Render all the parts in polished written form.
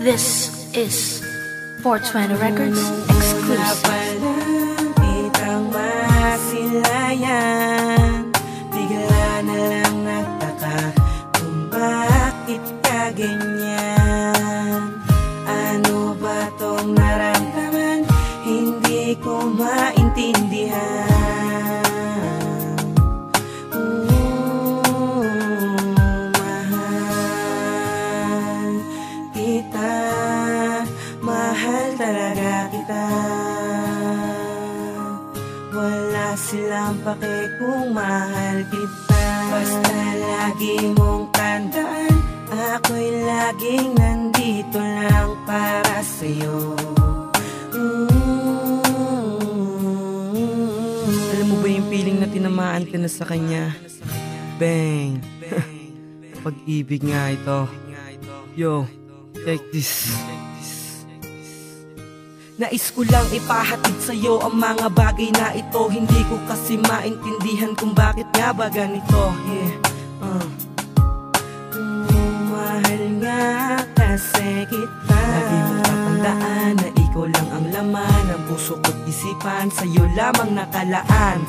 This is 420 Records exclusive. Kitang masilayan, bigla na lang nagtaka kung bakit ka ganyan. Ano ba tong naramdaman? Hindi ko maintindihan. Mahal kita, mahal talaga kita. Wala silang pake kung mahal kita. Basta lagi mong tandaan, ako'y laging nandito lang para sa'yo. Alam mo ba yung feeling na tinamaan ka na sa kanya? Bang! Pag-ibig nga ito. Yo, take this. Nais ko lang ipahatid sa'yo ang mga bagay na ito. Hindi ko kasi maintindihan kung bakit nga ba ganito. Mahal nga kasi kita. Lagi mong tatandaan na ikaw lang ang laman ng puso ko't isipan, sa'yo lamang nakalaan.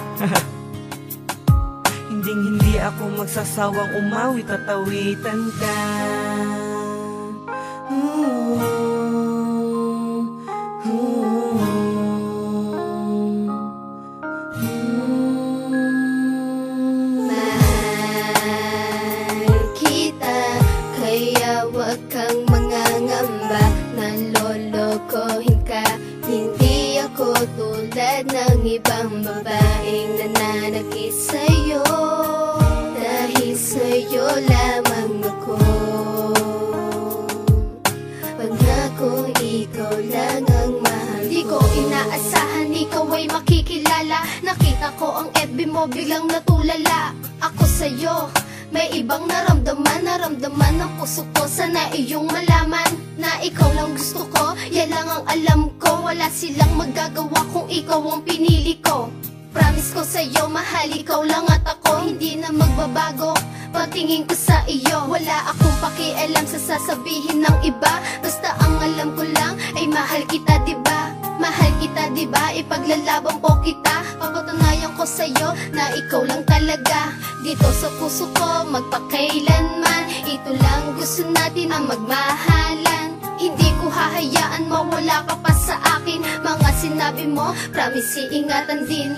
Hindi ako magsasawang umawit at awitan ka. Huwag kang mangangamba, nalolokohin ka. Hindi ako tulad ng ibang babaeng nananakit sa'yo. Dahil sa'yo lamang ako. Pangako ikaw lang ang mahal. Di ko inaasahan ikaw ay makikilala. Nakita ko ang FB mo biglang natulala. Ako sa'yo may ibang naramdaman, naramdaman ng puso ko. Sana iyong malaman na ikaw lang gusto ko. Yan lang ang alam ko, wala silang magagawa kung ikaw ang pinili ko. Promise ko sa'yo, mahal, ikaw lang at ako. Hindi na magbabago pagtingin ko sa iyo. Wala akong pakialam sa sasabihin ng iba. Basta ang alam ko lang ay mahal kita, diba? Mahal kita, diba? Ipaglalaban po kita. Papatunayan ko sa'yo na ikaw lang talaga. Dito sa puso ko, magpakailanman. Ito lang gusto natin ang magmahalan. Hindi ko hahayaan mawala ka pa sa akin. Mga sinabi mo, promise iingatan din.